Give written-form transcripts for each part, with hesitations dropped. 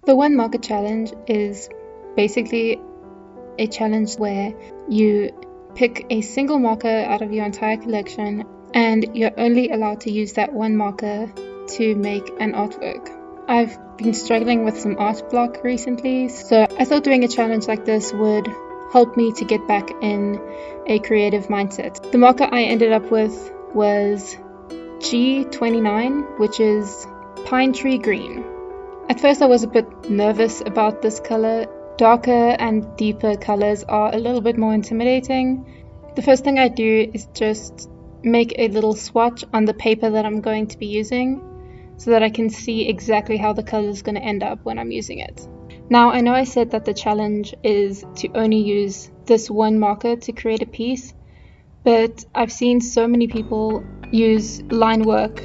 The one marker challenge is basically a challenge where you pick a single marker out of your entire collection and you're only allowed to use that one marker to make an artwork. I've been struggling with some art block recently, so I thought doing a challenge like this would help me to get back in a creative mindset. The marker I ended up with was G29, which is Pine Tree Green. At first I was a bit nervous about this color. Darker and deeper colors are a little bit more intimidating. The first thing I do is just make a little swatch on the paper that I'm going to be using so that I can see exactly how the color is going to end up when I'm using it. Now, I know I said that the challenge is to only use this one marker to create a piece, but I've seen so many people use line work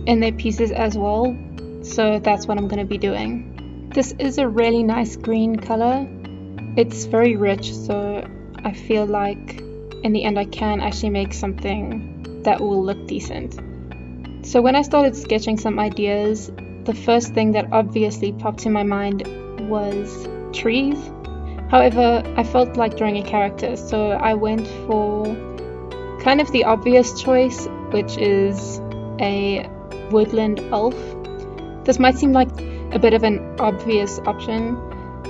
in their pieces as well, so that's what I'm going to be doing. This is a really nice green color. It's very rich, so I feel like in the end I can actually make something that will look decent. So when I started sketching some ideas, the first thing that obviously popped in my mind was trees. However, I felt like drawing a character, so I went for kind of the obvious choice, which is a woodland elf. This might seem like a bit of an obvious option,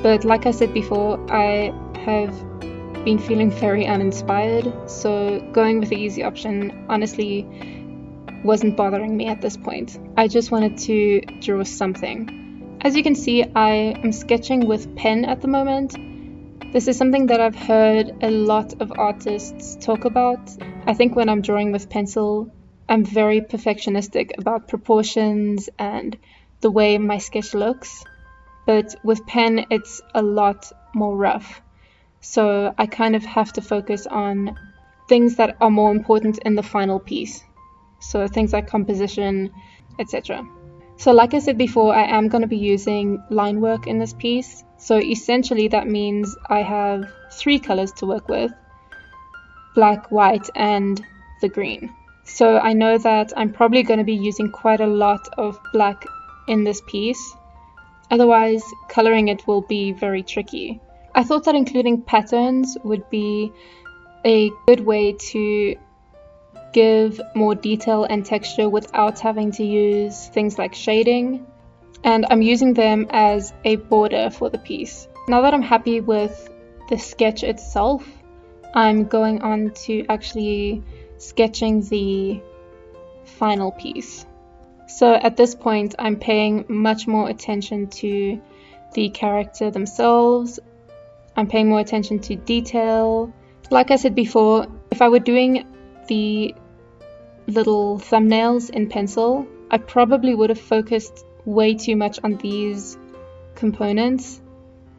but like I said before, I have been feeling very uninspired, so going with the easy option honestly wasn't bothering me at this point. I just wanted to draw something. As you can see, I am sketching with pen at the moment. This is something that I've heard a lot of artists talk about. I think when I'm drawing with pencil, I'm very perfectionistic about proportions and the way my sketch looks, but with pen it's a lot more rough. So I kind of have to focus on things that are more important in the final piece. So things like composition, etc. So like I said before, I am going to be using line work in this piece. So essentially that means I have 3 colors to work with: black, white, and the green. So I know that I'm probably going to be using quite a lot of black in this piece. Otherwise, coloring it will be very tricky. I thought that including patterns would be a good way to give more detail and texture without having to use things like shading, and I'm using them as a border for the piece. Now that I'm happy with the sketch itself, I'm going on to actually sketching the final piece. So at this point, I'm paying much more attention to the character themselves. I'm paying more attention to detail. Like I said before, if I were doing the little thumbnails in pencil, I probably would have focused way too much on these components,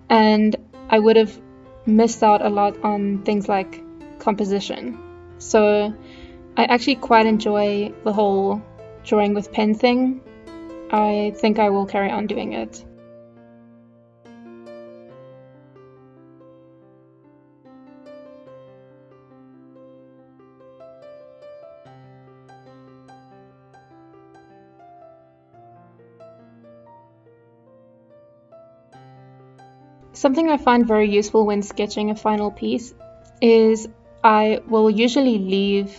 and I would have missed out a lot on things like composition. So I actually quite enjoy the whole drawing with pen thing. I think I will carry on doing it. Something I find very useful when sketching a final piece is I will usually leave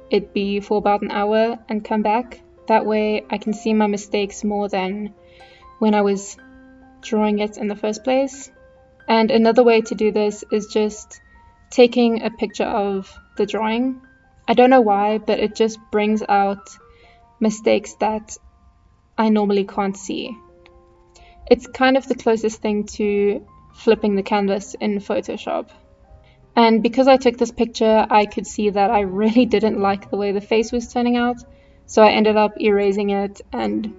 it be for about an hour and come back. That way I can see my mistakes more than when I was drawing it in the first place. And another way to do this is just taking a picture of the drawing. I don't know why, but it just brings out mistakes that I normally can't see. It's kind of the closest thing to flipping the canvas in Photoshop. And because I took this picture, I could see that I really didn't like the way the face was turning out, so I ended up erasing it and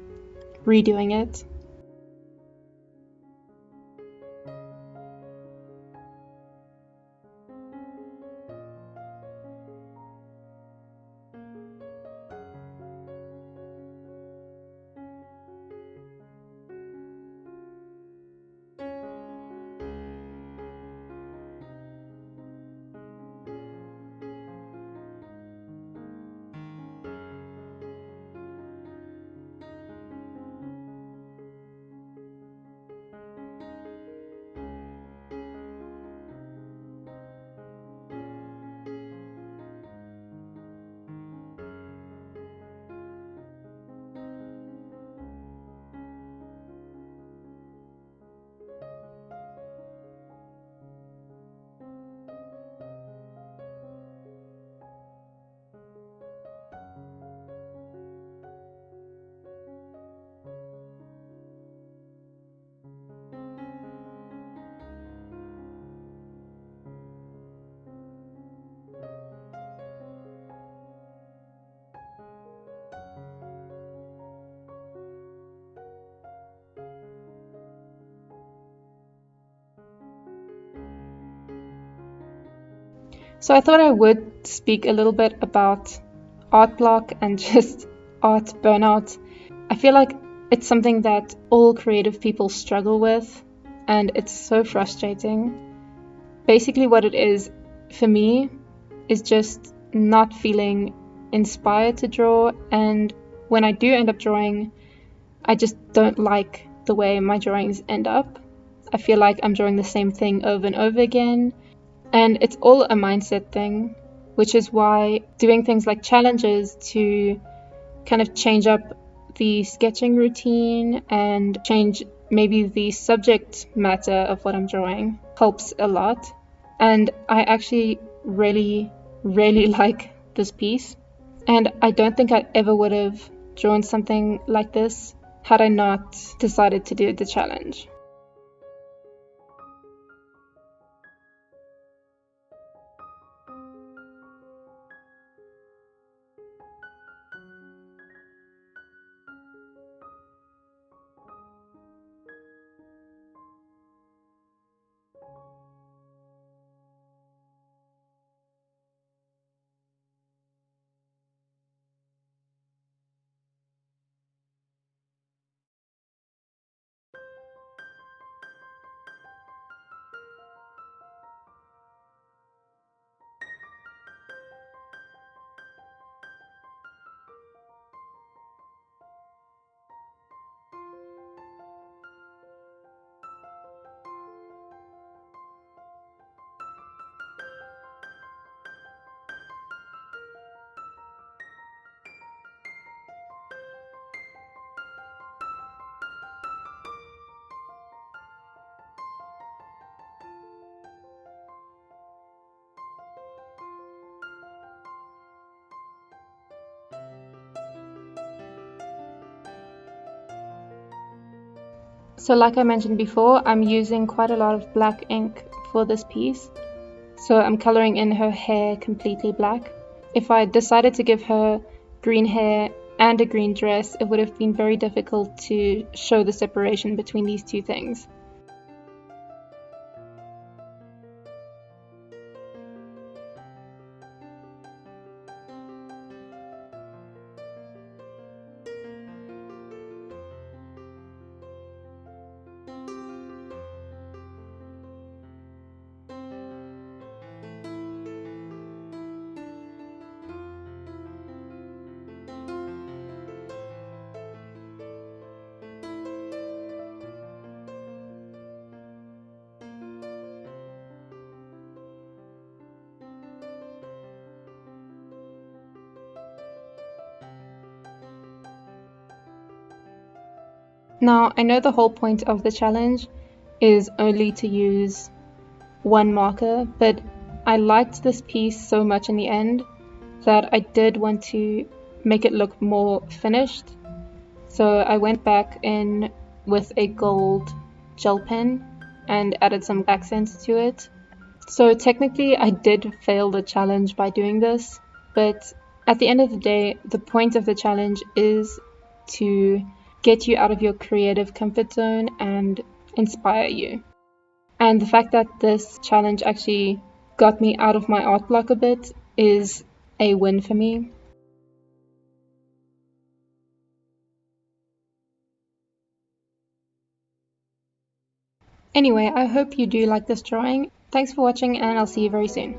redoing it. So I thought I would speak a little bit about art block and just art burnout. I feel like it's something that all creative people struggle with, and it's so frustrating. Basically, what it is for me is just not feeling inspired to draw, and when I do end up drawing, I just don't like the way my drawings end up. I feel like I'm drawing the same thing over and over again, and it's all a mindset thing, which is why doing things like challenges to kind of change up the sketching routine and change maybe the subject matter of what I'm drawing helps a lot. And I actually really, really like this piece. And I don't think I ever would have drawn something like this had I not decided to do the challenge. So like I mentioned before, I'm using quite a lot of black ink for this piece. So I'm coloring in her hair completely black. If I decided to give her green hair and a green dress, it would have been very difficult to show the separation between these two things. Now, I know the whole point of the challenge is only to use one marker, but I liked this piece so much in the end that I did want to make it look more finished. So I went back in with a gold gel pen and added some accents to it. So technically I did fail the challenge by doing this, but at the end of the day, the point of the challenge is to get you out of your creative comfort zone and inspire you. And the fact that this challenge actually got me out of my art block a bit is a win for me. Anyway, I hope you do like this drawing. Thanks for watching, and I'll see you very soon.